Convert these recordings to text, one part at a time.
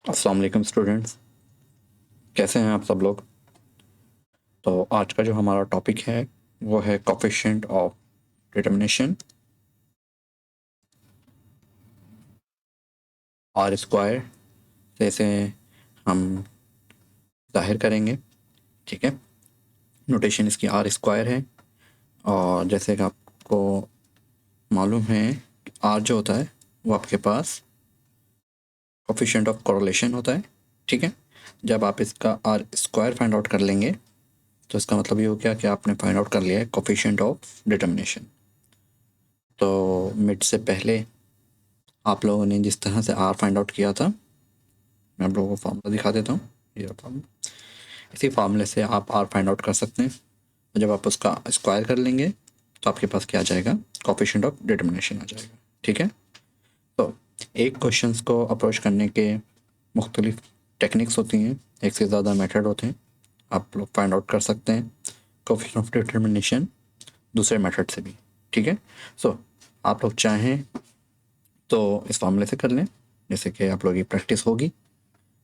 अस्सलाम वालेकुम स्टूडेंट्स, कैसे हैं आप सब लोग। तो आज का जो हमारा टॉपिक है वो है coefficient of determination R square से इसे हम जाहिर करेंगे। ठीक है, नोटेशन इसकी आर स्क्वायर है और जैसे कि आपको मालूम है आर जो होता है वो आपके पास कोफिशिएंट ऑफ कोरिलेशन होता है। ठीक है, जब आप इसका आर स्क्वायर फाइंड आउट कर लेंगे तो इसका मतलब ये हो गया कि आपने फाइंड आउट कर लिया है कोफिशिएंट ऑफ डिटर्मिनेशन। तो मिड से पहले आप लोगों ने जिस तरह से आर फाइंड आउट किया था, मैं आप लोगों को फार्मूला दिखा देता हूँ। ये फार्मूला, इसी फार्मूले से आप आर फाइंड आउट कर सकते हैं। तो जब आप उसका स्क्वायर कर लेंगे तो आपके पास क्या आ जाएगा, कोफिशिएंट ऑफ डिटर्मिनेशन आ जाएगा। ठीक है, तो एक क्वेश्चंस को अप्रोच करने के मुख्तलिफ टेक्निक्स होती हैं, एक से ज़्यादा मेथड होते हैं। आप लोग फाइंड आउट कर सकते हैं कोफिशिएंट ऑफ डिटर्मिनेशन दूसरे मेथड से भी। ठीक है, सो आप लोग चाहें तो इस फार्मूले से कर लें, जैसे कि आप लोग की प्रैक्टिस होगी।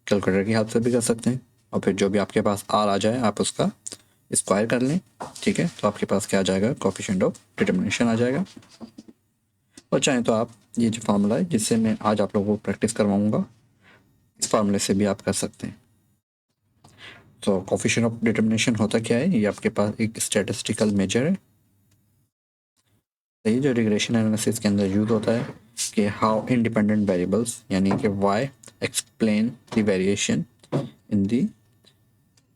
कैलकुलेटर की हेल्प से भी कर सकते हैं और फिर जो भी आपके पास आर आ जाए आप उसका स्क्वायर कर लें। ठीक है, तो आपके पास क्या आ जाएगा, कोफिशिएंट ऑफ डिटर्मिनेशन आ जाएगा। और चाहें तो आप ये जो फार्मूला है जिससे मैं आज आप लोगों को प्रैक्टिस करवाऊंगा, इस फार्मूले से भी आप कर सकते हैं। तो कोफिशिएंट ऑफ डिटर्मिनेशन होता क्या है, ये आपके पास एक स्टैटिस्टिकल मेजर है। सही, जो रिग्रेशन एनालिसिस के अंदर यूज होता है कि हाउ इंडिपेंडेंट वेरिएबल्स यानी कि Y explain the variation in the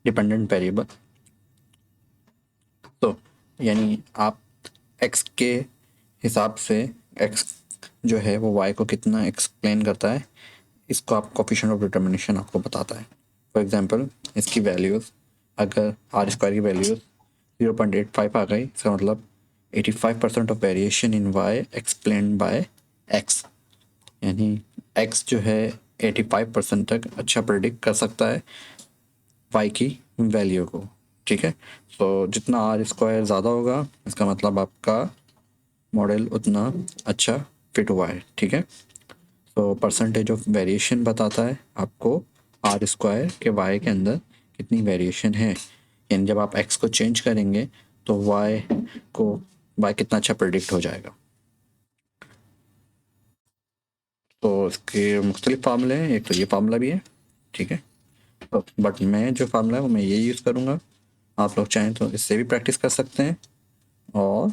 dependent variable. तो यानी आप x के हिसाब से x जो है वो y को कितना एक्सप्लेन करता है, इसको आप कोफिशिएंट ऑफ डिटर्मिनेशन आपको बताता है। फॉर एग्जांपल इसकी वैल्यूज़, अगर आर स्क्वायर की वैल्यूज़ 0.85 आ गई, इसका मतलब 85% of variation in y explain by x। यानी x जो है 85% तक अच्छा प्रेडिक्ट कर सकता है y की वैल्यू को। ठीक है, तो जितना आर स्क्वायर ज़्यादा होगा इसका मतलब आपका मॉडल उतना अच्छा फिट हुआ है। ठीक है, तो परसेंटेज ऑफ वेरिएशन बताता है आपको आर स्क्वायर के वाई के अंदर कितनी वेरिएशन है। यानी जब आप एक्स को चेंज करेंगे तो वाई को वाई कितना अच्छा प्रेडिक्ट हो जाएगा। तो इसके मुख्तलिफ फार्मूले हैं, एक तो ये फार्मूला भी है। ठीक है, तो बट मैं जो फार्मूला है वो मैं ये यूज़ करूँगा। आप लोग चाहें तो इससे भी प्रैक्टिस कर सकते हैं और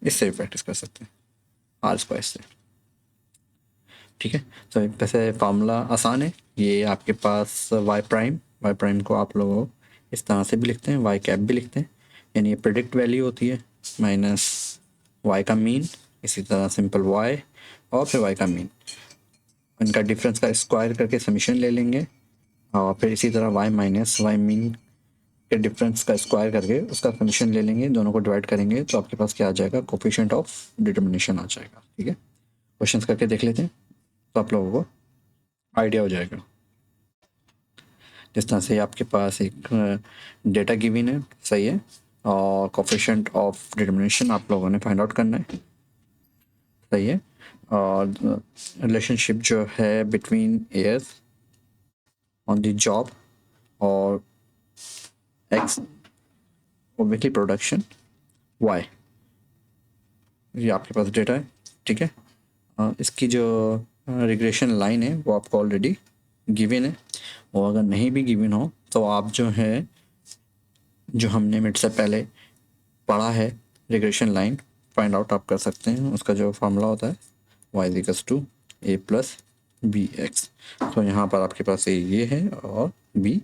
इससे भी प्रैक्टिस कर सकते हैं, आर स्क्वायर से। ठीक है, तो वैसे फार्मूला आसान है। ये आपके पास वाई प्राइम को आप लोग इस तरह से भी लिखते हैं, वाई कैप भी लिखते हैं। यानी ये प्रिडिक्ट वैल्यू होती है माइनस वाई का मीन, इसी तरह सिंपल वाई और फिर वाई का मीन, इनका डिफरेंस का स्क्वायर करके समीशन ले लेंगे और फिर इसी तरह वाई माइनस वाई मीन के डिफरेंस का स्क्वायर करके उसका समीशन ले लेंगे, दोनों को डिवाइड करेंगे तो आपके पास क्या आ जाएगा, कोफिशिएंट ऑफ डिटर्मिनेशन आ जाएगा। ठीक है, क्वेश्चंस करके देख लेते हैं तो आप लोगों को आइडिया हो जाएगा। जिस तरह से आपके पास एक डेटा गिवन है, सही है, और कोफिशिएंट ऑफ डिटर्मिनेशन आप लोगों ने फाइंड आउट करना है, सही है। और रिलेशनशिप जो है between years on the job और एक्स वीकली प्रोडक्शन वाई, ये आपके पास डेटा है। ठीक है, इसकी जो रिग्रेशन लाइन है वो आपको ऑलरेडी गिवन है, और अगर नहीं भी गिवन हो तो आप जो है, जो हमने मिनट से पहले पढ़ा है रिग्रेशन लाइन, फाइंड आउट आप कर सकते हैं। उसका जो फार्मूला होता है y equals to a plus B X. तो यहाँ पर आपके पास ये है और b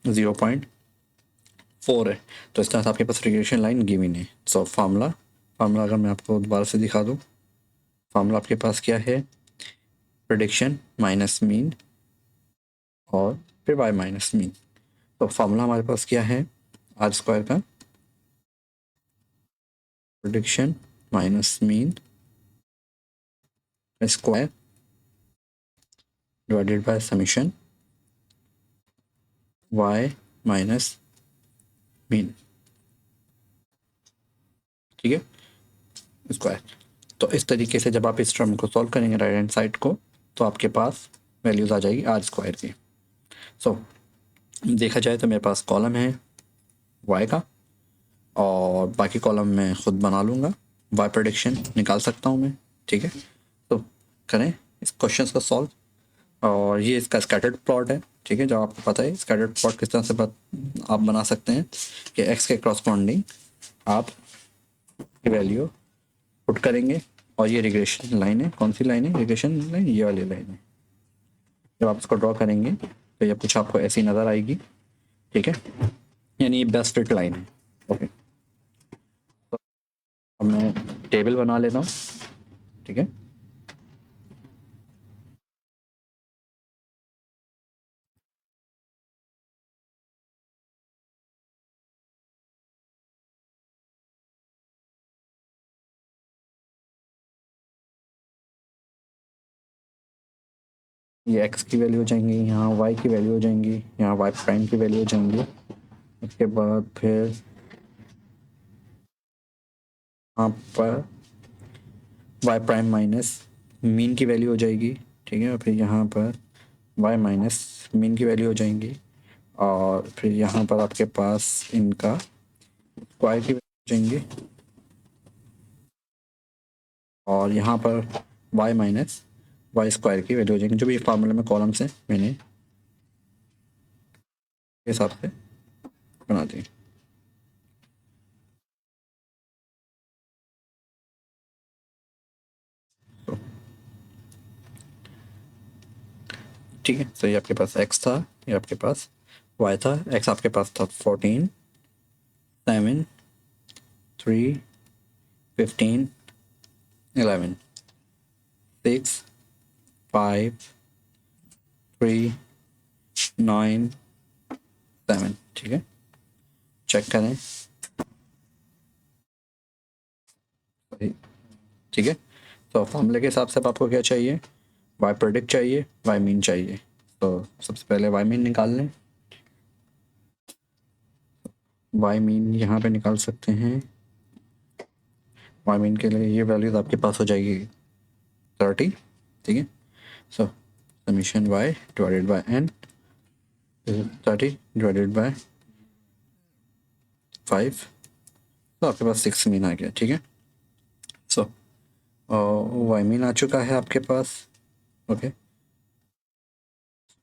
0.4 है। तो इस तरह से आपके पास रिग्रेशन लाइन गिवन है। सो फार्मूला अगर मैं आपको दोबारा से दिखा दूँ, फार्मूला आपके पास क्या है, प्रेडिक्शन माइनस मीन और फिर y माइनस मीन। तो फार्मूला हमारे पास क्या है, आर स्क्वायर का prediction minus mean square divided by summation y minus mean. ठीक है, स्क्वायर। तो इस तरीके से जब आप इस टर्म को सॉल्व करेंगे राइट हैंड साइड को, तो आपके पास वैल्यूज आ जाएगी आर स्क्वायर की। सो देखा जाए तो मेरे पास कॉलम है वाई का, और बाकी कॉलम मैं खुद बना लूँगा, वाई प्रेडिक्शन निकाल सकता हूँ मैं, ठीक है। तो करें इस क्वेश्चन को सॉल्व। और ये इसका स्कैटर्ड प्लॉट है, ठीक है, जो आपको पता है स्कैटर्ड प्लॉट किस तरह से आप बना सकते हैं कि एक्स के क्रॉसपॉन्डिंग आप वैल्यू पुट करेंगे, और ये रिग्रेशन लाइन है, कौन सी लाइन है, रिग्रेशन लाइन, ये वाली लाइन है। जब आप इसको ड्रॉ करेंगे तो ये कुछ आपको ऐसी नज़र आएगी, ठीक है, यानी ये बेस्ट फिट लाइन है। ओके, तो अब मैं टेबल बना लेता हूँ, ठीक है। ये एक्स की वैल्यू हो जाएंगी, यहाँ वाई की वैल्यू हो जाएंगी, यहाँ वाई प्राइम की वैल्यू हो जाएंगी। उसके बाद फिर यहाँ पर वाई प्राइम माइनस मीन की वैल्यू हो जाएगी, ठीक है। और फिर यहाँ पर वाई माइनस मीन की वैल्यू हो जाएंगी, और फिर यहाँ पर आपके पास इनका स्क्वायर की वैल्यू हो जाएंगी, और यहाँ पर वाई माइनस वाई स्क्वायर की वैल्यू हो जाएगी, जो भी फार्मूला में कॉलम से मैंने हिसाब से बना दी। तो ठीक है, तो ये आपके पास एक्स था, ये आपके पास वाई था। एक्स आपके पास था 14, 7, 3, 15, 11, 6, 5, 3, 9, 7, ठीक है। चेक करें, ठीक है। तो फॉर्मूले के हिसाब से अब आपको क्या चाहिए, वाई प्रेडिक्ट चाहिए, वाई मीन चाहिए। तो सबसे पहले वाई मीन निकाल लें। वाई मीन यहाँ पे निकाल सकते हैं। वाई मीन के लिए ये वैल्यूज आपके पास हो जाएगी 30, ठीक है। So summation Y divided by N 30 divided by 5, तो आपके पास 6 मीन आ गया, ठीक है। सो वाई मीन आ चुका है आपके पास, ओके।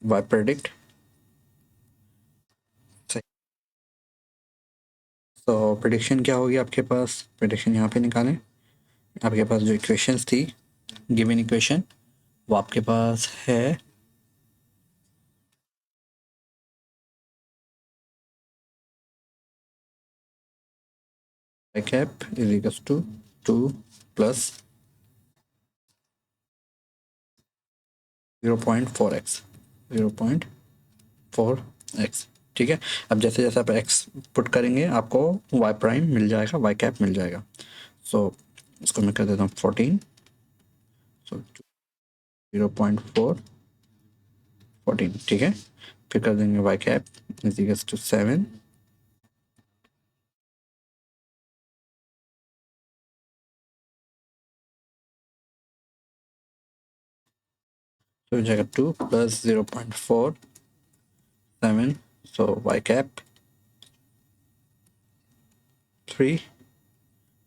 वाई प्रेडिक्ट, तो प्रिडिक्शन क्या होगी आपके पास, प्रिडिक्शन यहाँ पे निकालें। आपके पास जो इक्वेशंस थी, गिवन इक्वेशन, वो आपके पास है y cap is equals to 2 plus 0.4x 0.4x, ठीक है। अब जैसे जैसे आप x पुट करेंगे आपको y प्राइम मिल जाएगा, y कैप मिल जाएगा। सो इसको मैं कर देता हूँ 14, सो 0.4 14, ठीक है। फिर कर देंगे y cap is equals to 7, तो हो जाएगा 2 plus 0.47, so y cap 3,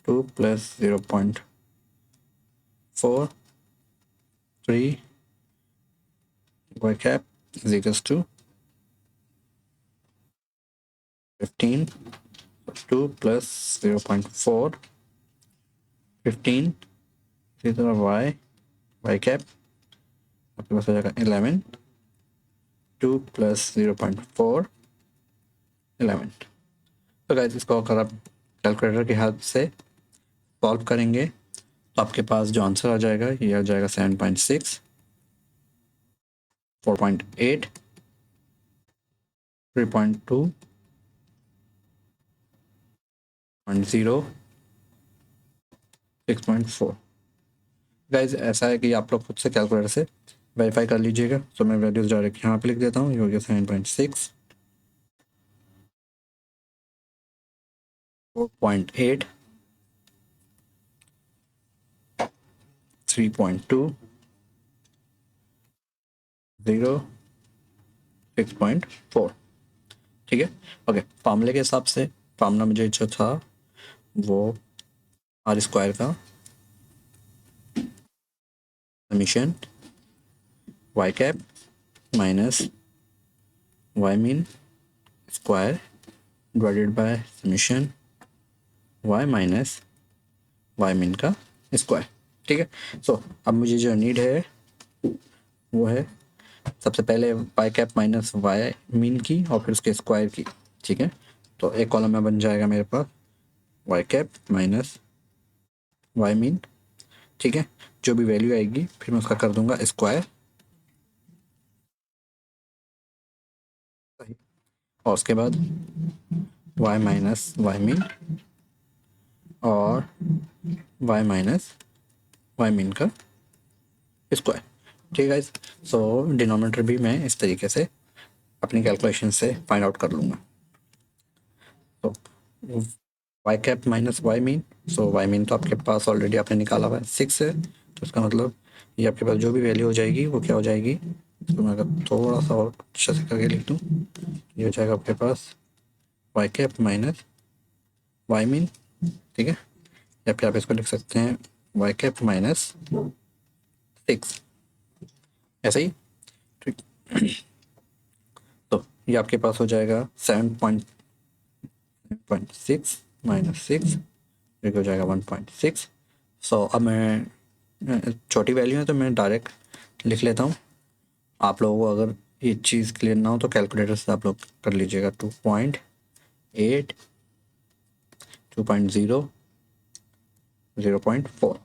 2 plus 0.4 3, y cap is equals to 15, 2 plus 0.4 15, इसी तरह y cap आपके पास हो जाएगा 11, 2 प्लस 0.4 11। तो गाइस इसको अगर आप कैलकुलेटर की हेल्प से सॉल्व करेंगे तो आपके पास जो आंसर आ जाएगा ये आ जाएगा 7.6, 4.8, 3.2, 0, 6.4। गाइज ऐसा है कि आप लोग खुद से कैलकुलेटर से वेरीफाई कर लीजिएगा। तो मैं वैल्यूज डायरेक्ट यहाँ पे लिख देता हूँ, ये हो गया 7.6, 4.8, 3.2, 0, 6.4, ठीक है। ओके, फार्मूले के हिसाब से फार्मूला मुझे जो था वो आर स्क्वायर का summation Y cap minus Y mean square divided by summation Y minus Y mean का स्क्वायर, ठीक है। सो अब मुझे जो नीड है वो है सबसे पहले Y cap minus Y mean की और फिर उसके स्क्वायर की, ठीक है। तो एक कॉलम में बन जाएगा मेरे पास Y cap minus Y mean, ठीक है। जो भी वैल्यू आएगी फिर मैं उसका कर दूंगा स्क्वायर, और उसके बाद वाई माइनस वाई मीन और वाई माइनस वाई मीन का स्क्वायर, ठीक है। सो डिनोमिनेटर भी मैं इस तरीके से अपनी कैलकुलेशन से फाइंड आउट कर लूँगा। तो Y cap minus Y mean, so Y mean तो आपके पास ऑलरेडी आपने निकाला हुआ है 6 है, तो इसका मतलब ये आपके पास जो भी वैल्यू हो जाएगी वो क्या हो जाएगी, तो मैं अगर थोड़ा सा और अच्छे से करके लिख दूँ, ये हो जाएगा आपके पास Y cap minus Y mean, ठीक है। या फिर आप इसको लिख सकते हैं वाई कैप माइनस 6, ऐसा ही, ठीक। तो ये आपके पास हो जाएगा 7.6 माइनस 6, जो कि हो जाएगा 1.6। सो अब मैं छोटी वैल्यू है तो मैं डायरेक्ट लिख लेता हूँ। आप लोगों को अगर ये चीज़ क्लियर ना हो तो कैलकुलेटर से आप लोग कर लीजिएगा। 2.8, 2.0, 0.4,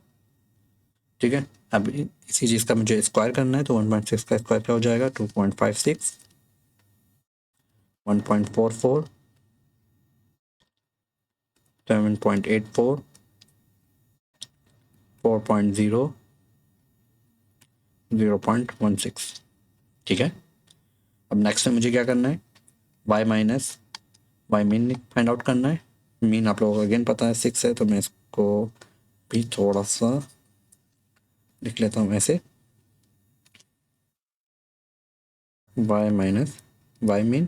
ठीक है। अब इसी चीज़ का मुझे स्क्वायर करना है, तो 1.6 का स्क्वायर क्या हो जाएगा 2.56, 1.44, 7.84, 4.0, 0.16, ठीक है। अब नेक्स्ट में मुझे क्या करना है, y minus Y mean find out करना है। मीन आप लोगों को अगेन पता है 6 है, तो मैं इसको भी थोड़ा सा लिख लेता हूँ ऐसे, y माइनस वाई मीन,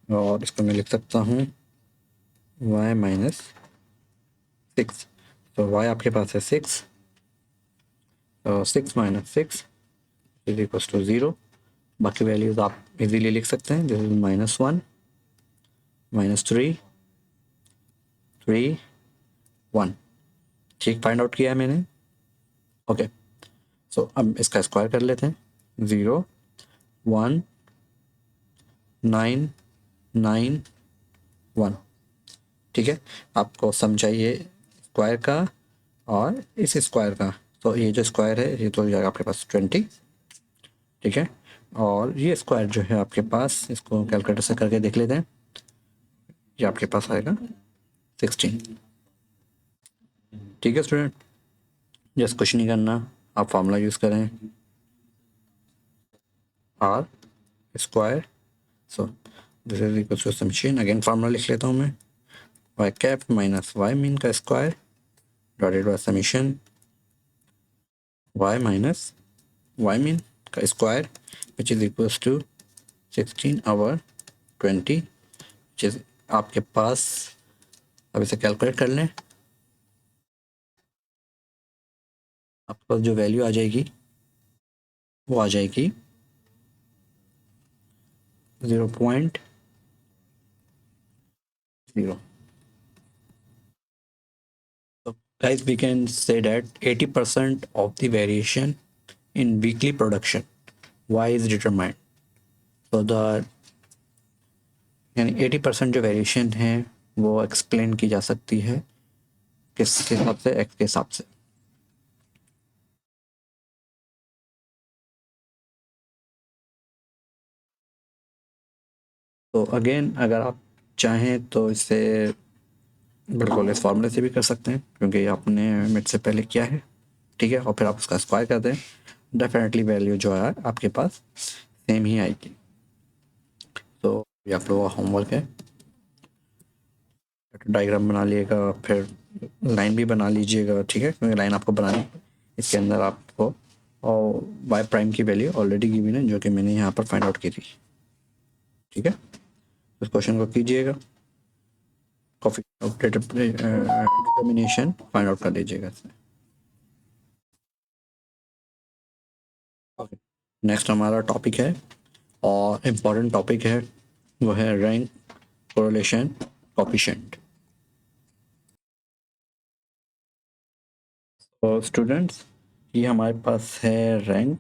और इसको मैं लिख सकता हूँ y माइनस 6। तो y आपके पास है 6, तो 6 माइनस 6 इज इक्वल्स टू 0। बाकी वैल्यूज आप इजीली लिख सकते हैं, जैसे -1, -3, 3, 1, ठीक फाइंड आउट किया है मैंने। ओके, सो अब इसका स्क्वायर कर लेते हैं, 0, 1, 9, 9, 1, ठीक है। आपको समझाइए स्क्वायर का और इस स्क्वायर का, तो ये जो स्क्वायर है ये तो हो जाएगा आपके पास 20, ठीक है। और ये स्क्वायर जो है आपके पास, इसको कैलकुलेटर से करके देख लेते हैं, ये आपके पास आएगा 16, ठीक है स्टूडेंट। जस्ट कुछ नहीं करना, आप फार्मूला यूज़ करें R square, so this is equal to summation, again formula लिख लेता हूँ मैं, Y cap minus Y mean का square divided by summation Y minus Y mean का square which is equals to 16/20, which is आपके पास, अब इसे कैलकुलेट कर लें, आपके पास जो वैल्यू आ जाएगी वो आ जाएगी 0.0। So guys, we can say that 80% of the variation in weekly production y is determined, so the यानी 80% जो वेरिएशन है वो एक्सप्लेन की जा सकती है किस हिसाब से, एक्स के हिसाब से। तो अगेन अगर आप चाहें तो इसे बिल्कुल इस फॉर्मूले से भी कर सकते हैं, क्योंकि आपने मिड से पहले किया है, ठीक है। और फिर आप उसका स्क्वायर कर दें, डेफिनेटली वैल्यू जो है आपके पास सेम ही आएगी। तो ये आप लोगों का होमवर्क है, डायग्राम बना लिएगा, फिर लाइन भी बना लीजिएगा, ठीक है, क्योंकि लाइन आपको बनानी, इसके अंदर आपको और वाई प्राइम की वैल्यू ऑलरेडी गिवन है जो कि मैंने यहाँ पर फाइंड आउट की थी। ठीक है, इस क्वेश्चन को कीजिएगा, coefficient of determination find out कर लीजिएगा इसमें। ओके, नेक्स्ट हमारा टॉपिक है और इम्पॉर्टेंट टॉपिक है, वो है रैंक कोरिलेशन कोफिशिएंट। तो स्टूडेंट्स, ये हमारे पास है रैंक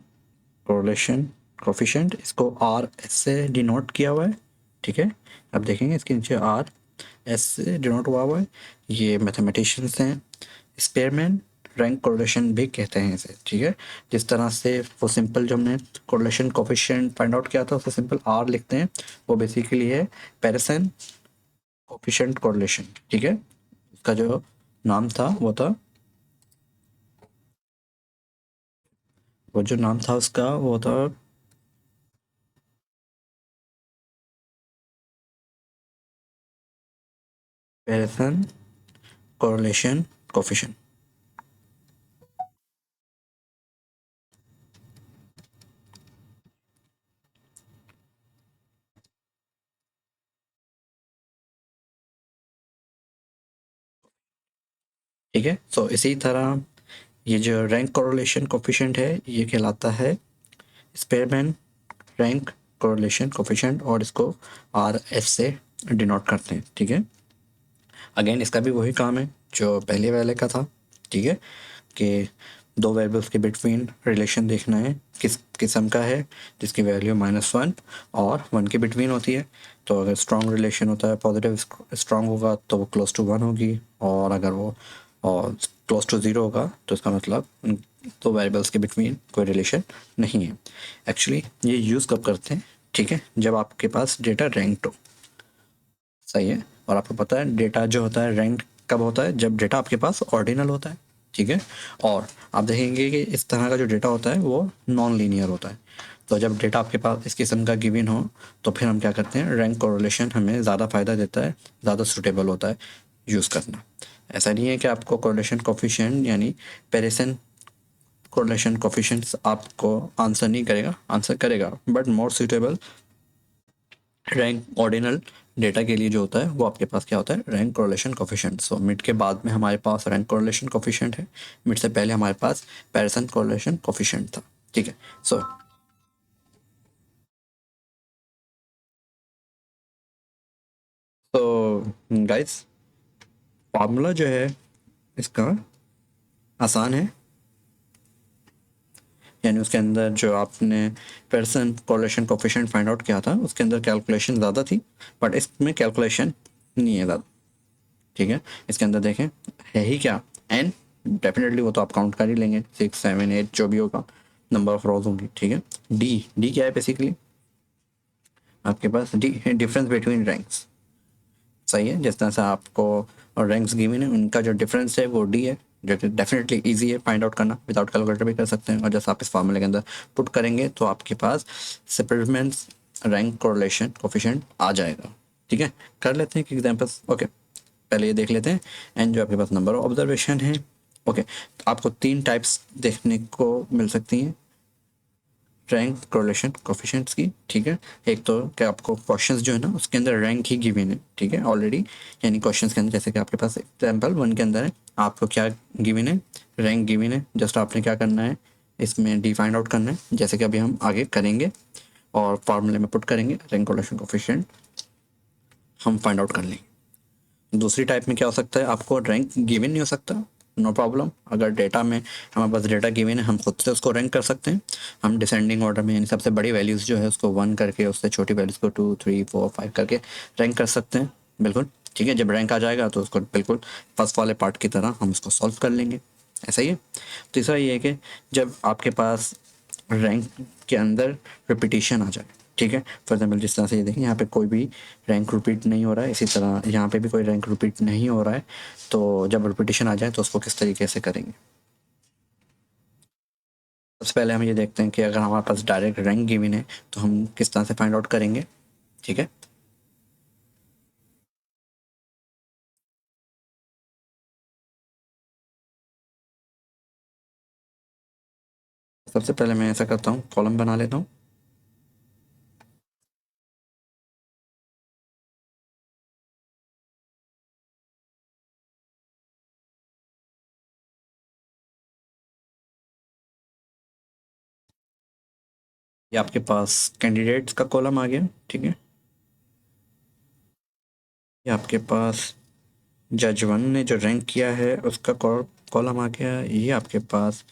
कोरिलेशन कोफिशिएंट, इसको आर एस से डिनोट किया हुआ है। ठीक है, आप देखेंगे इसके नीचे आर एस से डिनोट हुआ है। ये मैथमेटिशियंस हैं, स्पेयरमैन रैंक कोरिलेशन भी कहते हैं इसे। ठीक है, जिस तरह से वो सिंपल जो हमने कोरिलेशन कोफिशिएंट फाइंड आउट किया था उसे सिंपल आर लिखते हैं, वो बेसिकली है पेयरसन कोफिशिएंट कोरिलेशन। ठीक है, उसका जो नाम था वो जो नाम था उसका वो था पेयरसन कोरिलेशन कोफिशिएंट। ठीक है, सो इसी तरह ये जो रैंक कोरिलेशन कोफिशिएंट है ये कहलाता है स्पेयरमैन रैंक कोरिलेशन कोफिशिएंट, और इसको आर एफ से डिनोट करते हैं। ठीक है, अगेन इसका भी वही काम है जो पहले वाले का था। ठीक है, कि दो वेरिएबल्स के बिटवीन रिलेशन देखना है किस किस्म का है, जिसकी वैल्यू -1 और 1 के बिटवीन होती है। तो अगर स्ट्रॉन्ग रिलेशन होता है, पॉजिटिव स्ट्रॉन्ग होगा तो वो क्लोज टू 1 होगी, और अगर वो और क्लोज टू 0 होगा तो इसका मतलब उन दो वेरिएबल्स के बिटवीन कोई रिलेशन नहीं है। एक्चुअली ये यूज़ कब करते हैं? ठीक है, जब आपके पास डेटा रैंक्ड हो। सही है, और आपको पता है डेटा जो होता है रैंक कब होता है? जब डेटा आपके पास ऑर्डिनल होता है। ठीक है, और आप देखेंगे कि इस तरह का जो डेटा होता है वो नॉन लीनियर होता है। तो जब डेटा आपके पास इस किस्म का गिवन हो तो फिर हम क्या करते हैं, रैंक कोरिलेशन हमें ज़्यादा फ़ायदा देता है, ज़्यादा सूटेबल होता है यूज़ करना। ऐसा नहीं है कि आपको कोरिलेशन कोफिशिएंट यानी पेरिसन कोरिलेशन कोफिशिएंट्स आपको आंसर नहीं करेगा, आंसर करेगा, but more suitable rank ordinal data के लिए जो होता है वो आपके पास क्या होता है, rank correlation coefficient. So mid के बाद में हमारे पास रैंक कोरिलेशन कोफिशिएंट है, मिड से पहले हमारे पास पैरिसन कोरिलेशन कोफिशिएंट था। ठीक है, सो गाइस, फार्मूला जो है इसका आसान है, यानी उसके अंदर जो आपने पैरिसन कोरिलेशन कोफिशिएंट फाइंड आउट किया था उसके अंदर कैलकुलेशन ज़्यादा थी, बट इसमें कैलकुलेशन नहीं है ज़्यादा। ठीक है, इसके अंदर देखें है ही क्या, एन, डेफिनेटली वो तो आप काउंट कर ही लेंगे, 6 7 8 जो भी होगा, नंबर ऑफ रोज होंगी। ठीक है, डी डी क्या है बेसिकली आपके पास, डी है डिफरेंस बिटवीन रैंक्स। सही है, जिस तरह से आपको रैंक्स गिवन है उनका जो डिफरेंस है वो डी है, जो कि डेफिनेटली इजी है फाइंड आउट करना, विदाउट कैलकुलेटर भी कर सकते हैं। और जैसे आप इस फार्मूले के अंदर पुट करेंगे तो आपके पास सेपरेटमेंट्स रैंक कोरिलेशन कोफिशिएंट आ जाएगा। ठीक है, कर लेते हैं एग्जांपल्स। ओके, पहले ये देख लेते हैं, एंड जो आपके पास नंबर ऑफ ऑब्जर्वेशन है। ओके, तो आपको तीन टाइप्स देखने को मिल सकती हैं रैंक कोरिलेशन कोफिशिएंट्स की। ठीक है, एक तो क्या आपको क्वेश्चंस जो है ना उसके अंदर रैंक ही गिवन है। ठीक है, ऑलरेडी, यानी क्वेश्चंस के अंदर जैसे कि आपके पास एग्जाम्पल 1 के अंदर है, आपको क्या गिवन है, रैंक गिवन है। जस्ट आपने क्या करना है, इसमें डी फाइंड आउट करना है, जैसे कि अभी हम आगे करेंगे, और फार्मूले में पुट करेंगे रैंक कोरिलेशन कोफिशिएंट, हम फाइंड आउट कर लेंगे। दूसरी टाइप में क्या हो सकता है, आपको रैंक गिवन नहीं हो सकता, नो प्रॉब्लम। अगर डेटा में हमारे पास डेटा गिवन है हम खुद से उसको रैंक कर सकते हैं। हम डिसेंडिंग ऑर्डर में, यानी सबसे बड़ी वैल्यूज़ जो है उसको 1 करके, उससे छोटी वैल्यूज़ को 2 3 4 5 करके रैंक कर सकते हैं, बिल्कुल। ठीक है, जब रैंक आ जाएगा तो उसको बिल्कुल फर्स्ट वाले पार्ट की तरह हम उसको सॉल्व कर लेंगे। ऐसा ही है। तीसरा ये है कि जब आपके पास रैंक के अंदर रिपीटिशन आ जाए। ठीक है, फॉर एग्जाम्पल जिस तरह से ये देखें यहाँ पे कोई भी रैंक रिपीट नहीं हो रहा है, इसी तरह यहाँ पे भी कोई रैंक रिपीट नहीं हो रहा है, तो जब रिपीटिशन आ जाए तो उसको किस तरीके से करेंगे। सबसे पहले हम ये देखते हैं कि अगर हमारे पास डायरेक्ट रैंक गिवन है तो हम किस तरह से फाइंड आउट करेंगे। ठीक है, सबसे पहले मैं ऐसा करता हूँ, कॉलम बना लेता हूँ। ये आपके पास कैंडिडेट्स का कॉलम आ गया, ठीक है। ये आपके पास जज 1 ने जो रैंक किया है उसका कॉलम आ गया। ये आपके पास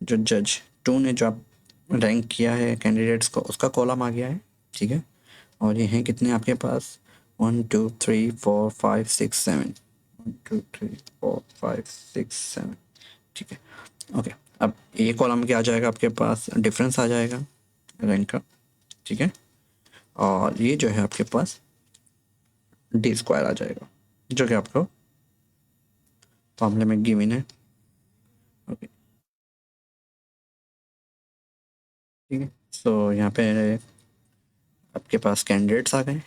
जो जज 2 ने जो आप रैंक किया है कैंडिडेट्स को उसका कॉलम आ गया है, ठीक है। और ये हैं कितने आपके पास 1 2 3 4 5 6 7, 1 2 3 4 5 6 7, ठीक है। ओके, अब ये कॉलम क्या आ जाएगा आपके पास, डिफरेंस आ जाएगा रैंक का, ठीक है। और ये जो है आपके पास डी स्क्वायर आ जाएगा, जो कि आपको फॉर्मूले में गिवन है। ओके, ठीक है। सो यहाँ पे आपके पास कैंडिडेट्स आ गए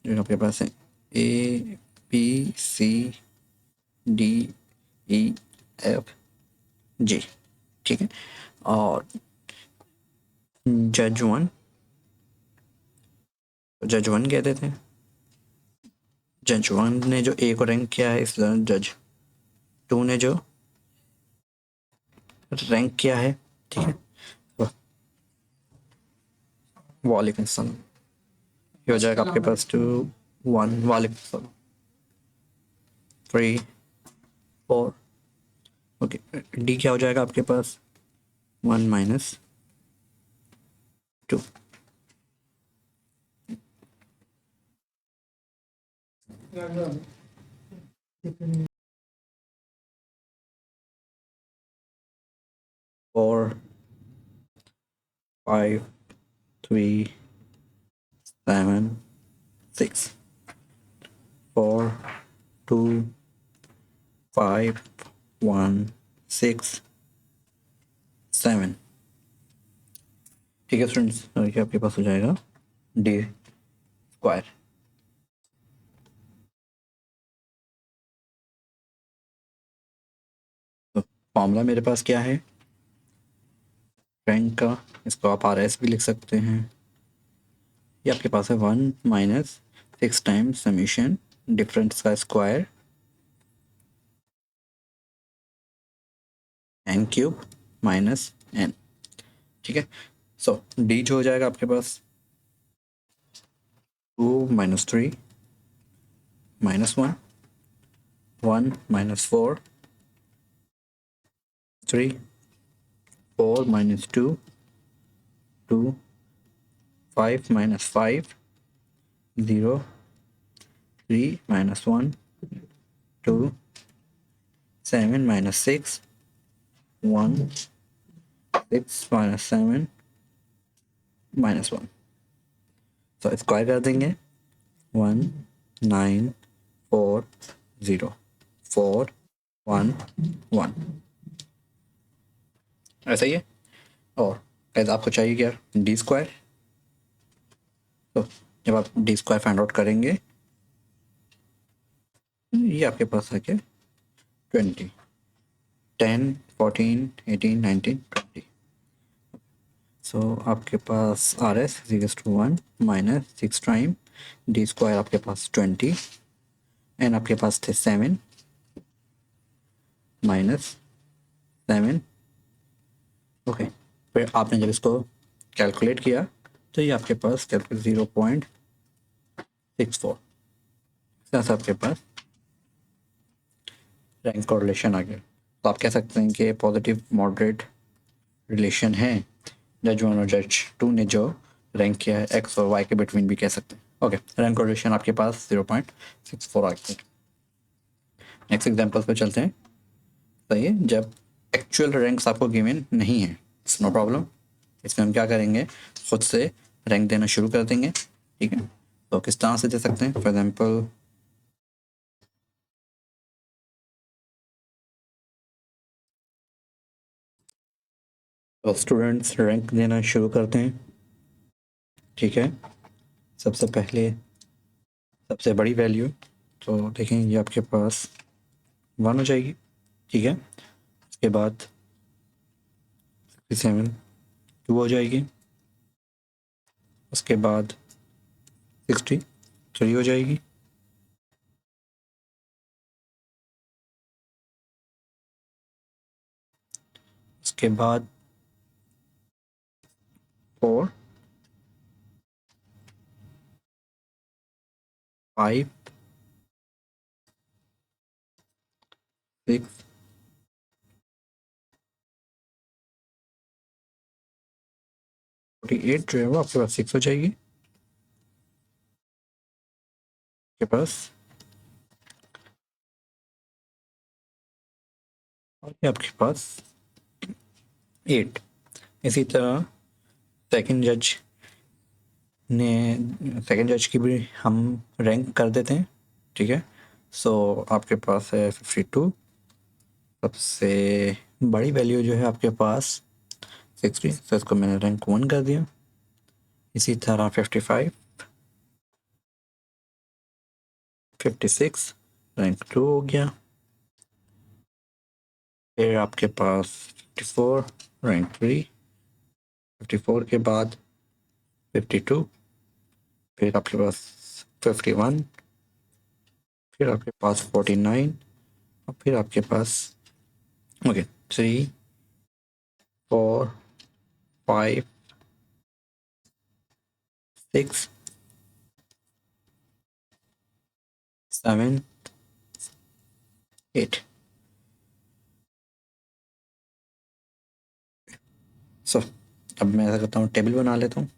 जो आपके पास है A B C D E F G, ठीक है। और जज 1, जज 1 कहते थे, जज 1 ने जो ए को रैंक किया है, इस तरह जज 2 ने जो रैंक किया है, ठीक है। तो वालेकुम सलाम, ये हो जाएगा आपके पास 2 1, वालेकुम सलाम, 3 4। ओके, डी क्या हो जाएगा आपके पास 1 माइनस 2, 4 5 3 7 6, 4 2 5 1 6 7, ठीक है स्टूडेंट्स। ये आपके पास हो जाएगा डी स्क्वायर। तो फॉर्मूला मेरे पास क्या है रैंक का, इसको आप आर एस भी लिख सकते हैं। ये आपके पास है 1 माइनस 6 टाइम्स समीशन डिफरेंस का square N cube minus N, ठीक है। सो डी जो हो जाएगा आपके पास 2 minus 3 minus 1, 1 minus 4 3, 4 minus 2 2, 5 minus 5 0, 3 minus 1 2, 7 minus 6 1, 6 minus 7 minus 1। तो स्क्वायर कर देंगे 1 9 4 0 4 1 1, ऐसा ही है। और कैसे आपको चाहिए क्या डी स्क्वायर, तो जब आप डी स्क्वायर फाइंड आउट करेंगे ये आपके पास है क्या 20 10 14 18 19 20। सो आपके पास R S is two 1 minus 6 time D square आपके पास 20 एंड आपके पास थे 7 माइनस 7। ओके, फिर आपने जब इसको कैलकुलेट किया तो ये आपके पास कैलकुलेट 0.64, इस आपके पास रैंक कोरिलेशन आ गया। तो आप कह सकते हैं कि पॉजिटिव मॉडरेट रिलेशन है जज 1 और जज 2 ने जो रैंक किया है एक्स और वाई के बिटवीन भी कह सकते हैं। ओके, रैंक कोरिलेशन आपके पास 0.64 आ गया। नेक्स्ट एग्जांपल्स पे चलते हैं। सही है, जब एक्चुअल रैंक्स आपको गिवन नहीं है, नो प्रॉब्लम, इसमें हम क्या करेंगे खुद से रैंक देना शुरू कर देंगे, ठीक है। तो किस तरह से दे सकते हैं, फॉर एग्जांपल तो स्टूडेंट्स रैंक देना शुरू करते हैं, ठीक है। सबसे पहले सबसे बड़ी वैल्यू तो देखें ये आपके पास 1 हो जाएगी, ठीक है। उसके बाद 67 2 हो जाएगी, उसके बाद 63 हो जाएगी, उसके बाद 4 5 6 48 जो है वो आपके पास 6 हो जाएगी के पास, और ये आपके पास 8। इसी तरह सेकंड जज की भी हम रैंक कर देते हैं, ठीक है। सो आपके पास है 52, सबसे बड़ी वैल्यू जो है आपके पास 60, तो इसको मैंने रैंक 1 कर दिया। इसी तरह 55 56 रैंक 2 हो गया। फिर आपके पास 54 रैंक 3, 54 के बाद 52, फिर आपके पास 51, फिर आपके पास 49, और फिर आपके पास 3 4 5 6 7 8। सो अब मैं ऐसा करता हूँ, टेबल बना लेता हूँ।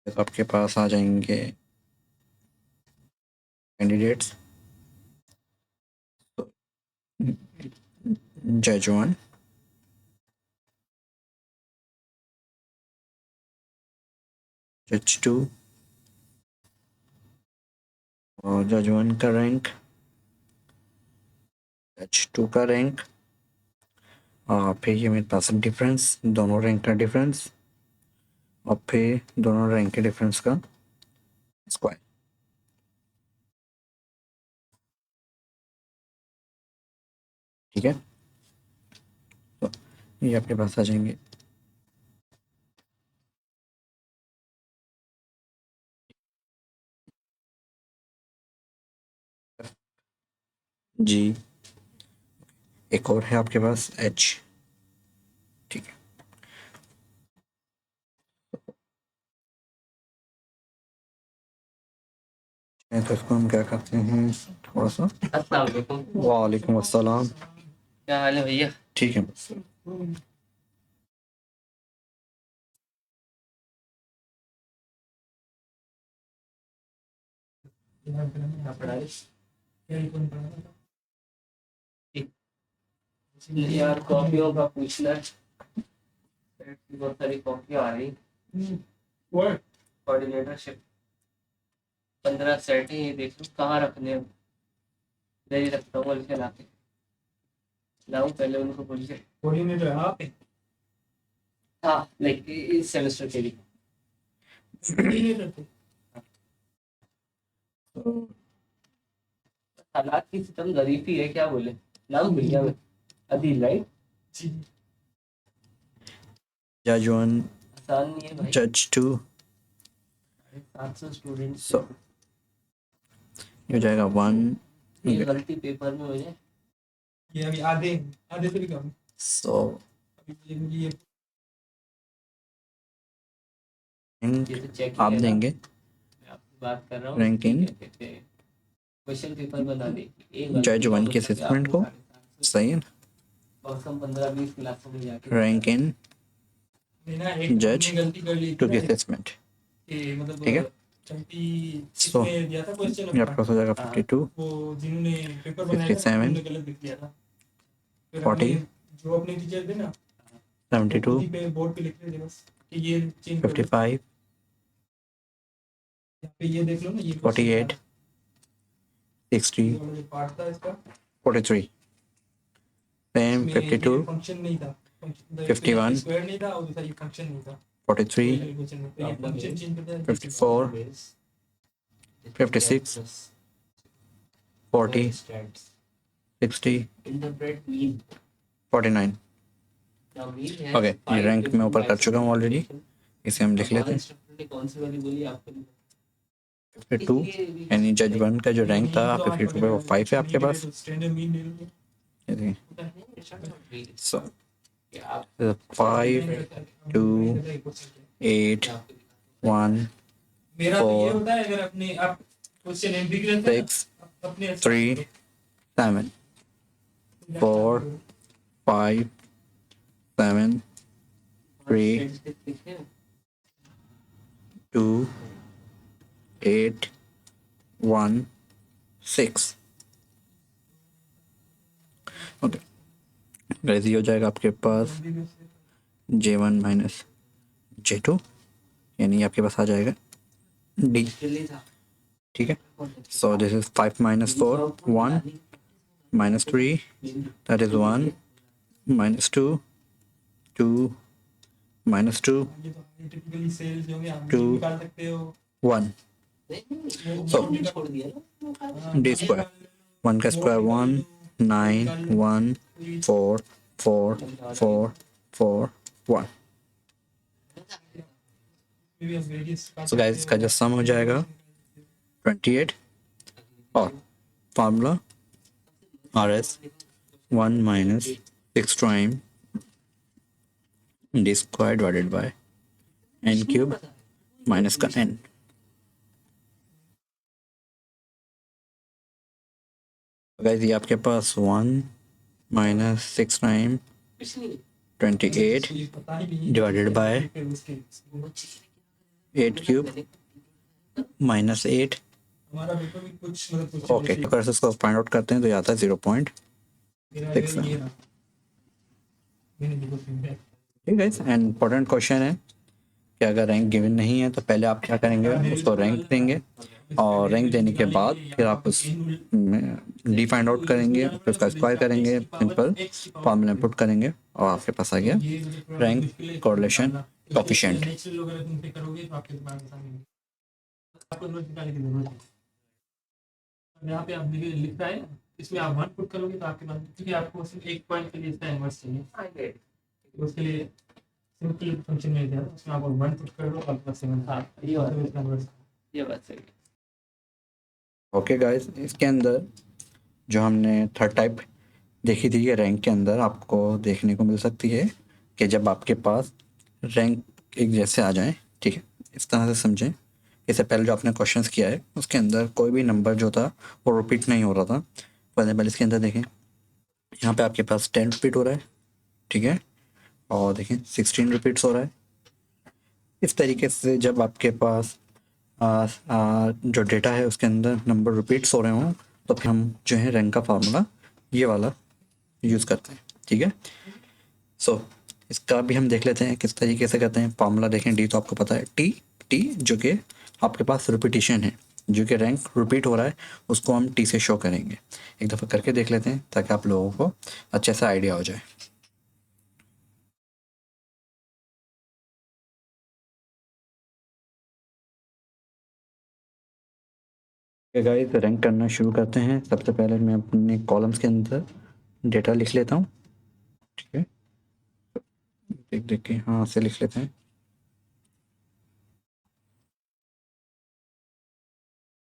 तो आपके पास आ जाएंगे कैंडिडेट्स, जज 1, जज 2, और जज 1 का रैंक, जज 2 का रैंक, और फिर ये मेरे पास डिफरेंस, दोनों रैंक का डिफरेंस, और फिर दोनों रैंक के डिफरेंस का स्क्वायर। ठीक है, तो ये आपके पास आ जाएंगे। जी, एक और है आपके पास एच। ठीक है, तो इसको हम क्या करते हैं, थोड़ा सा। अस्सलाम वालेकुम। वालेकुम अस्सलाम। क्या हाल है भैया? ठीक है, यार कॉपियों का पूछना है, बहुत सारी कॉपियाँ आ रही। कोऑर्डिनेटरशिप 15 सेट है, ये देख लो कहाँ रखने हैं। इधर ही रखता हूँ, बोल के लाऊं पहले उनको बोल के। कोऑर्डिनेटर आप? हाँ, लाइक इस सेमेस्टर के लिए। हालात की सितम गरीबी है, क्या बोले। नाम भूल गया मैं। अदील राइट? जज 1, आसान नहीं है भाई। जज 2, 700 स्टूडेंट। सो ये हो जाएगा 1। ये गलती पेपर में हो जाए। ये अभी आधे आधे से भी कम। सो ये तो चेक आप देंगे मैं आपकी बात कर रहा हूँ। रैंक इन क्वेश्चन पेपर बना दे। जज 1 के असेसमेंट को, सही है, 15-20 क्लासों में जाके रैंक इन जज 2 के असेसमेंट। ठीक है, सो ये आपके पास हो जाएगा 52 67 40 72 55 48 60 43 सेम 52 51 43 54 56 40 60 49। ओके, ये रैंक मैं ऊपर कर चुका हूँ ऑलरेडी, इसे हम लिख लेते हैं। कौन सी वाली बोली आपको? 52 यानी जज 1 का जो रैंक था 52 पे वो 5 है आपके पास। सो 5 2 8 1 4 6 3 7 4 5 7 3 2 8 1 6। ओके गाइस, ये हो जाएगा आपके पास J1 माइनस J2 यानी आपके पास आ जाएगा D। ठीक है, सो this is 5 minus 4 1 minus 3 that is 1 minus 2 2 minus 2 2 1। So D square 1 का स्क्वायर 1 9 1 4 4 4 4 1। सो गाइस, इसका जो सम हो जाएगा 28 और formula RS 1 minus 6 time D square divided bye n cube minus का n। गाइस, ये आपके पास 1 minus 6 time 28 divided by 8 cube minus 8। Okay, अगर इसको फाइंड आउट करते हैं तो ये आता है 0.6। ठीक है, एंड इम्पोर्टेंट क्वेश्चन है कि अगर रैंक गिवन नहीं है तो पहले आप क्या करेंगे, उसको रैंक देंगे और रैंक देने के बाद फिर आप उस डी फाइंड आउट करेंगे, फिर उसका स्क्वायर करेंगे, सिंपल फॉर्मूला इनपुट करेंगे और आपके पास आ गया रैंक कोरिलेशन कोफिशिएंट। यहाँ पे आप लिख रहा है, इसमें आप 1 पुट करोगे तो आपके पास, क्योंकि आपको सिर्फ एक पॉइंट के लिए इसका इनवर्स चाहिए, उसके लिए सिंपल फंक्शन में दिया, उसमें आप 1 पुट कर दो और प्लस 7। हाँ, ये बात सही। ओके गाइस, इसके अंदर जो हमने थर्ड टाइप देखी थी, ये रैंक के अंदर आपको देखने को मिल सकती है कि जब आपके पास रैंक एक जैसे आ जाए, ठीक है, इस तरह से समझें। इससे पहले जो आपने क्वेश्चंस किया है उसके अंदर कोई भी नंबर जो था वो रिपीट नहीं हो रहा था। फॉर एग्जाम्पल इसके अंदर देखें, यहाँ पे आपके पास 10 रिपीट हो रहा है, ठीक है, और देखें 16 रिपीट्स हो रहा है। इस तरीके से जब आपके पास जो डेटा है उसके अंदर नंबर रिपीट्स हो रहे हों तो फिर हम जो है रैंक का फार्मूला ये वाला यूज़ करते हैं। ठीक है, सो इसका भी हम देख लेते हैं किस तरीके से करते हैं। फार्मूला देखें, डी तो आपको पता है, टी टी जो कि आपके पास रिपीटिशन है, जो कि रैंक रिपीट हो रहा है, उसको हम टी से शो करेंगे। एक दफ़ा करके देख लेते हैं ताकि आप लोगों को अच्छे से आइडिया हो जाए। गाइस, रैंक करना शुरू करते हैं। सबसे पहले मैं अपने कॉलम्स के अंदर डेटा लिख लेता हूँ, ठीक है, देख देख के हाँ से लिख लेते हैं।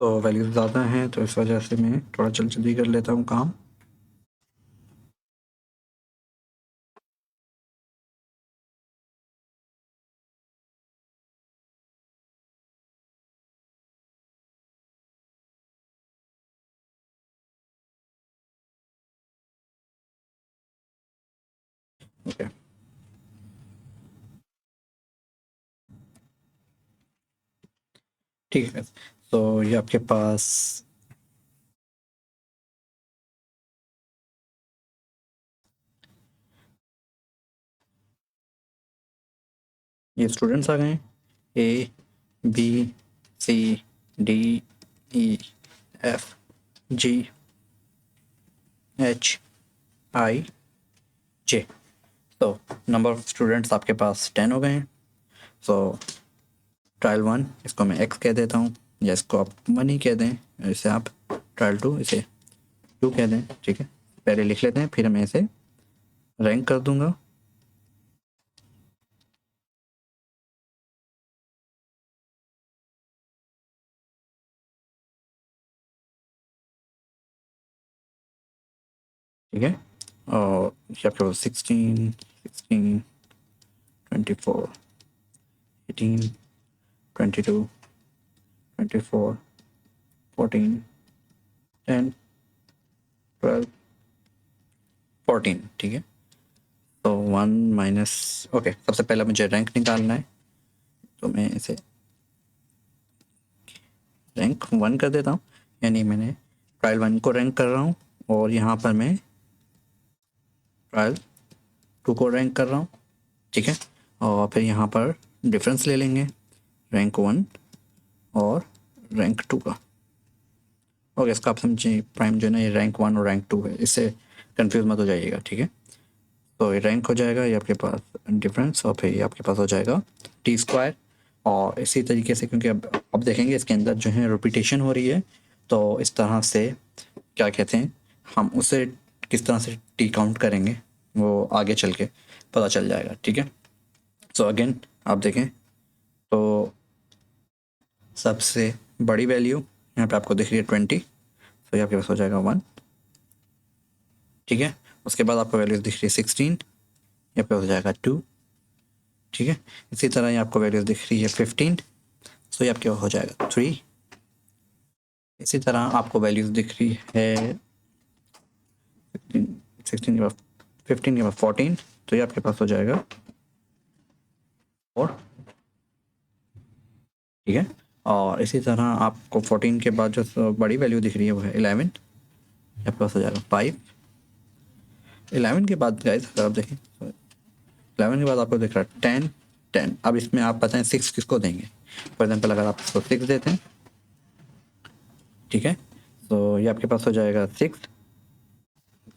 तो वैल्यूज ज़्यादा हैं तो इस वजह से मैं थोड़ा जल्दी कर लेता हूँ काम। ओके, ठीक है, तो ये आपके पास ये स्टूडेंट्स आ गए हैं, A B C D E F G H I J. तो नंबर ऑफ स्टूडेंट्स आपके पास 10 हो गए हैं। सो ट्रायल 1 इसको मैं x कह देता हूँ, या इसको आप 1 ही कह दें, इसे आप ट्रायल 2 इसे 2 कह दें, ठीक है। पहले लिख लेते हैं फिर मैं इसे रैंक कर दूंगा। ठीक है। और ये आपके पास 16, 16, 24, 18, 22, 24, 14, 10, 12, 14, ठीक है। तो 1 माइनस, ओके, सबसे पहले मुझे रैंक निकालना है, तो मैं इसे रैंक 1 कर देता हूँ, यानी मैंने ट्रायल 1 को रैंक कर रहा हूँ और यहाँ पर मैं ट्रायल 2 को रैंक कर रहा हूँ, ठीक है। और फिर यहाँ पर डिफरेंस ले लेंगे रैंक 1 और रैंक 2 का। ओके, इसका आप समझिए प्राइम जो है ना ये रैंक 1 और रैंक 2 है, इससे कंफ्यूज मत हो जाइएगा, ठीक है। तो ये रैंक हो जाएगा, ये आपके पास डिफरेंस, और फिर ये आपके पास हो जाएगा टी स्क्वायर। और इसी तरीके से, क्योंकि अब देखेंगे इसके अंदर जो है रिपीटेशन हो रही है, तो इस तरह से क्या कहते हैं, हम उसे किस तरह से टी काउंट करेंगे वो आगे चल के पता चल जाएगा, ठीक है। सो अगेन आप देखें तो सबसे बड़ी वैल्यू यहाँ पे आपको दिख रही है 20, तो ये आपके पास हो जाएगा 1, ठीक है। उसके बाद आपको वैल्यूज दिख रही है 16, यहाँ पे हो जाएगा 2, ठीक है। इसी तरह ये आपको वैल्यूज दिख रही है 15, तो ये आपके हो जाएगा 3। इसी तरह आपको वैल्यूज दिख रही है 16 के बाद 15 के बाद 14, तो ये आपके पास हो जाएगा 4, ठीक है। और इसी तरह आपको 14 के बाद जो बड़ी वैल्यू दिख रही है वो है 11, आपके पास हो जाएगा 5। 11 के बाद गाइस अगर आप देखें 11 के बाद आपको दिख रहा है 10, 10। अब इसमें आप बताएं 6 किसको देंगे। फॉर एग्जाम्पल अगर आप इसको 6 देते हैं, ठीक है, तो ये आपके पास हो जाएगा 6।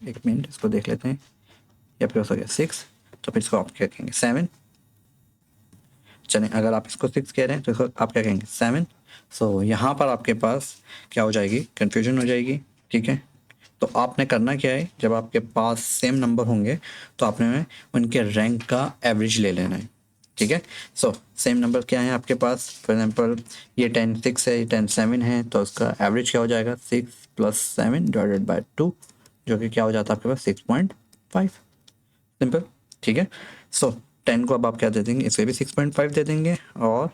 एक मिनट इसको देख लेते हैं, ये आपके पास हो गया 6, तो फिर इसको आप क्या कहेंगे 7। चलें, अगर आप इसको 6 कह रहे हैं तो इसको आप क्या कहेंगे 7। सो यहाँ पर आपके पास क्या हो जाएगी, कन्फ्यूजन हो जाएगी, ठीक है। तो आपने करना क्या है, जब आपके पास सेम नंबर होंगे तो आपने उनके रैंक का एवरेज ले लेना है, ठीक है। सो सेम नंबर क्या है आपके पास, फॉर एग्जांपल ये 10 6 है, ये 10 7 है, तो उसका एवरेज क्या हो जाएगा 6 + 7 डिवाइडेड बाय 2, जो कि क्या हो जाता है आपके पास 6.5, सिंपल, ठीक है। सो 10 को अब आप क्या दे देंगे, इसे भी 6.5 दे देंगे और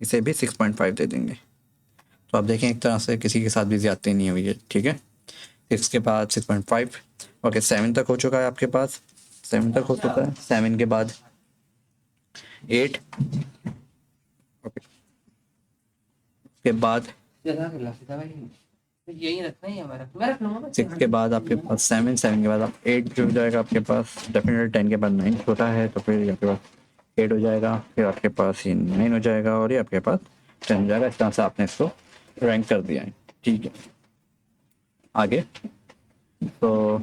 इसे भी 6.5 दे देंगे। तो आप देखें एक तरह से किसी के साथ भी ज़्यादती नहीं हुई है, ठीक है। 6 के बाद 6.5, ओके 7 तक हो चुका है आपके पास, 7 तक हो चुका है, 7 के बाद 8, ओके, उसके बाद यही रखना ही हमारा, मैं रख लूंगा 6 के बाद आपके पास 7, 7 के बाद आप 8 जो हो जाएगा आपके पास, डेफिनेटली 10 के बाद 9 छोटा है, तो फिर आपके पास 8 हो जाएगा, फिर आपके पास ये 9 हो जाएगा और ये आपके पास 10 हो जाएगा। इस तरह से आपने इसको रैंक कर दिया है, ठीक है। आगे तो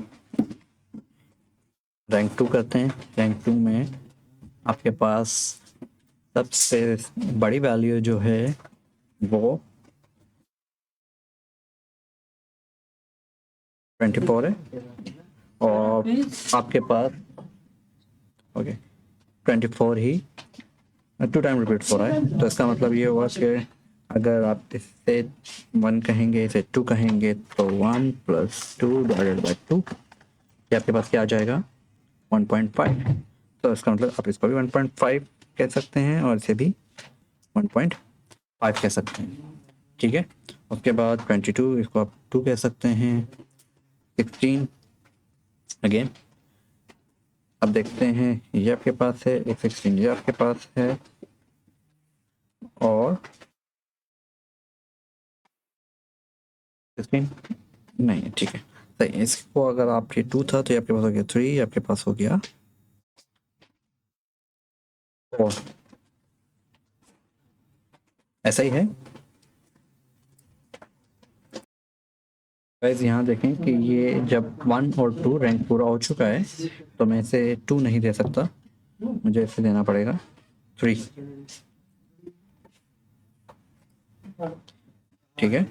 रैंक 2 करते हैं। रैंक 2 में आपके पास सबसे बड़ी वैल्यू जो है वो 24 है और आपके पास ओके 24 ही 2 टाइम रिपीट हो रहा है, तो इसका मतलब ये हुआ कि अगर आप इसे 1 कहेंगे, इसे 2 कहेंगे, तो 1 + 2 डिवाइडेड बाय 2, ये आपके पास क्या आ जाएगा 1.5। तो इसका मतलब आप इसको भी 1.5 कह सकते हैं और इसे भी 1.5 कह सकते हैं, ठीक है। उसके बाद 22, इसको आप 2 कह सकते हैं। 16 अगेन, अब देखते हैं ये आपके पास है, एक 16 ये आपके पास है और 16 नहीं है, ठीक है सही है। इसको अगर आपके 2 था तो ये आपके पास हो गया 3, आपके पास हो गया 4, ऐसा ही है गाइस। यहाँ देखें कि ये जब 1 और 2 रैंक पूरा हो चुका है तो मैं इसे 2 नहीं दे सकता, मुझे इसे देना पड़ेगा 3, ठीक है।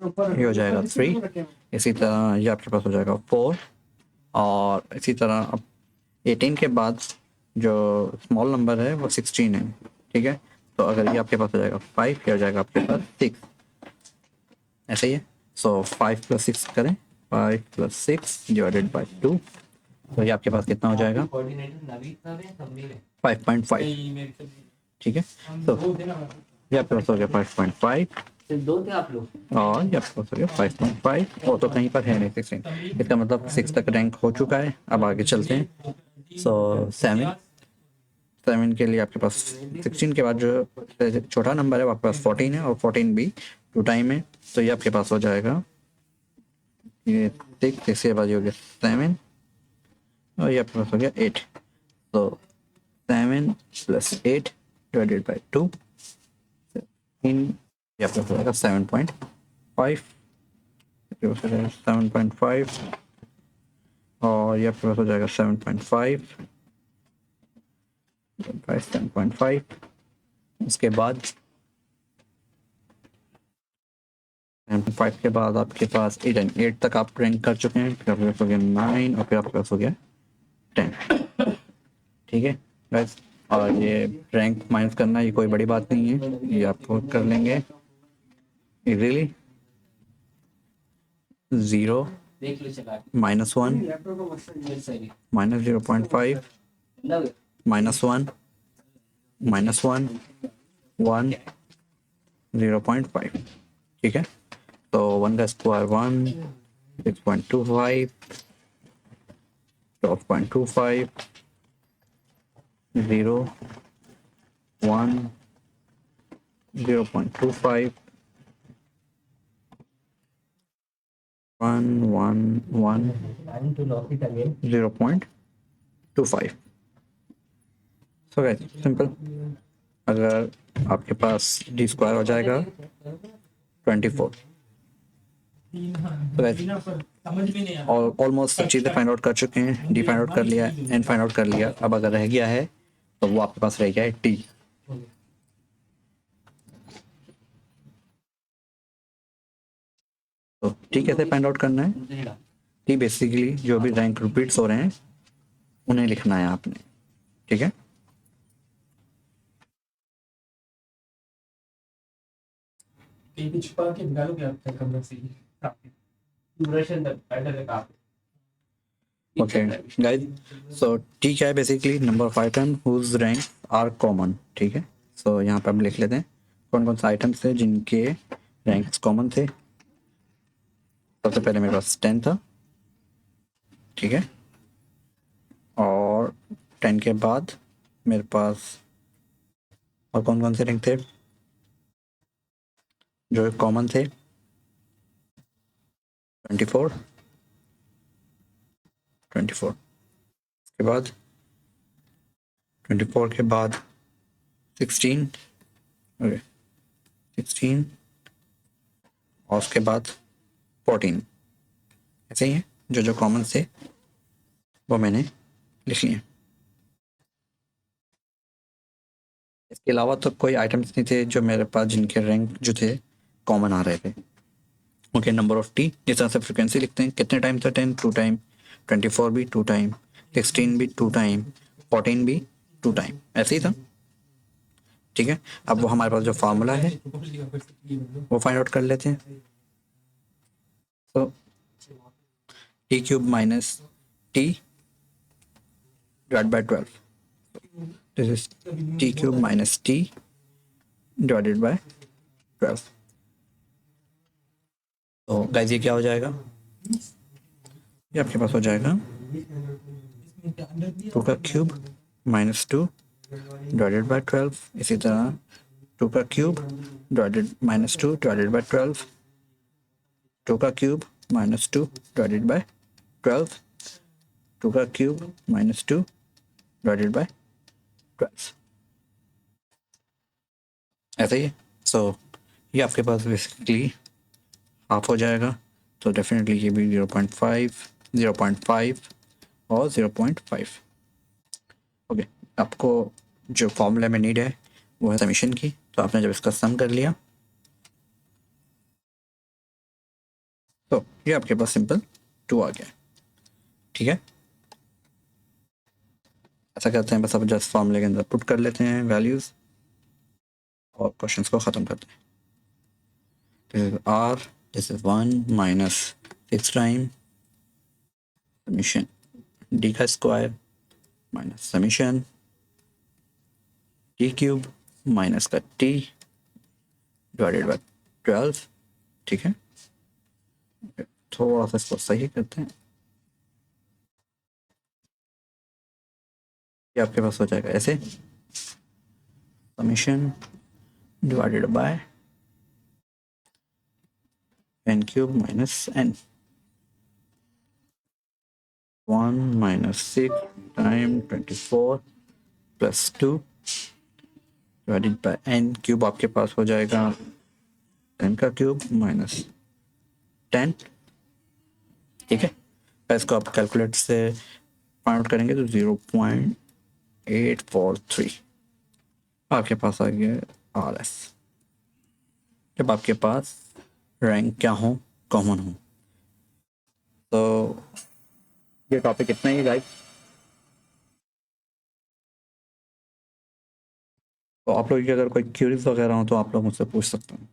ये हो जाएगा 3, इसी तरह ये आपके पास हो जाएगा 4 और इसी तरह अब 18 के बाद जो स्मॉल नंबर है वो 16 है, ठीक है। तो अगर ये आपके पास हो जाएगा 5, ये हो जाएगा आपके पास 6, ऐसा ही है। सो 5 + 6 करें, 5 + 6 डिवाइडेड बाय 2, तो ये आपके पास कितना हो जाएगा 5.5। ठीक है, तो ये आपके पास हो गया 5.5 दो थे आप लोग। और ये आपके पास हो गया 5.5, और तो कहीं पर है नहीं 16, इसका मतलब 6 तक रैंक हो चुका है। अब आगे चलते हैं। सो 7 के लिए आपके पास 16 के बाद जो छोटा नंबर है वो आपके पास 14 है, और 14 भी 2 टाइम है, तो ये आपके पास हो जाएगा ये 6 के बाद ये हो गया 7, और ये आपके पास हो गया 8। तो 7 + 8 डिवाइडेड बाय 2, ये आपका हो जाएगा 7.5, 7.5, और ये आपके पास हो जाएगा 7.5, 7.5। उसके बाद 7.5 के बाद आपके पास 8 तक आप रैंक कर चुके हैं, फिर आपके पास हो गया 9, और फिर आपके पास हो गया 10। ठीक है गाइस, और ये रैंक माइनस करना ये कोई बड़ी बात नहीं है, ये आप कर लेंगे इजीली। 0 देख लो चला के। -1 सही -0.5 -1 -1 1 0.5। ठीक है, तो 1 का square 1, 6.25, 12.25, 0 1 0.25, 1 1 1 time to lock it again. 0.25। So guys simple, अगर आपके पास डी स्क्वायर हो जाएगा 24। तो गाइस और ऑलमोस्ट सब चीज़ें फाइंड आउट कर चुके हैं, डी फाइंड आउट कर लिया, एन फाइंड आउट कर लिया। अब अगर रह गया है तो वो आपके पास रह गया है टी। तो टी कैसे फाइंड आउट करना है? टी बेसिकली जो भी रैंक रिपीट्स हो रहे हैं उन्हें लिखना है आपने। ठीक है, छुपा के निकालोगे आप तक अंदर से ही ड्यूरेशन तक पैटर्न तक आप। ओके गाइस, सो टी क्या है? Basically number of item whose rank are common. ठीक है, सो यहाँ पे हम लिख लेते हैं कौन कौन से आइटम्स थे जिनके रैंक्स कॉमन थे। सबसे पहले मेरे पास 10 था। ठीक है, और 10 के बाद मेरे पास और कौन कौन से रैंक थे जो कॉमन थे? 24, 24 के बाद 24 के बाद 16, ओके 16, और उसके बाद 14। ऐसे ही है, जो जो कॉमन थे वो मैंने लिख लिए। इसके अलावा तो कोई आइटम्स नहीं थे जो मेरे पास जिनके रैंक जो थे कॉमन आ रहे थे। ओके, नंबर ऑफ टी जिस तरह से फ्रिक्वेंसी लिखते हैं, कितने टाइम था 10 2 टाइम, 24 भी 2 टाइम, 16 भी 2 टाइम, 14 भी 2 टाइम, ऐसे ही था। ठीक है, अब वो हमारे पास जो फार्मूला है वो फाइंड आउट कर लेते हैं। तो T cube minus T divide by 12, this is T cube minus T divided by 12। तो गाइस ये क्या हो जाएगा? ये आपके पास हो जाएगा 2 का क्यूब -2 डिवाइडेड बाय 12। इसी तरह 2 का क्यूब डिवाइडेड -2 डिवाइडेड बाय 12, 2 का क्यूब -2 डिवाइडेड बाय 12, 2 का क्यूब -2 डिवाइडेड बाय 12, ऐसा ही है। सो ये आपके पास बेसिकली हाफ हो जाएगा, तो डेफिनेटली ये भी 0.5, 0.5 और 0.5। ओके, आपको जो फॉर्मूला में नीड है वो है समीशन की। तो आपने जब इसका सम कर लिया तो ये आपके पास सिंपल 2 आ गया। ठीक है, ऐसा करते हैं, बस अब जस्ट फॉर्मूले के अंदर पुट कर लेते हैं वैल्यूज़ और क्वेश्चंस को ख़त्म करते हैं। R this is 1 minus 6 time summation D का square minus summation T cube minus का टी डिवाइडेड बाय 12। ठीक है, थोड़ा सा इसको सही करते हैं। ये आपके पास हो जाएगा ऐसे, summation divided by N cube minus N 1 minus 6 time 24 plus 2 divided by N cube आपके पास हो जाएगा 10 का क्यूब माइनस 10। ठीक है, इसको आप कैलकुलेटर से फाइंड आउट करेंगे तो 0.843 आपके पास आ गया आर एस। जब आपके पास रैंक क्या हो, कॉमन हो। तो ये टॉपिक इतना ही गाइस। तो आप लोगों की अगर कोई क्यूरीज वगैरह हो तो आप लोग मुझसे पूछ सकते हैं।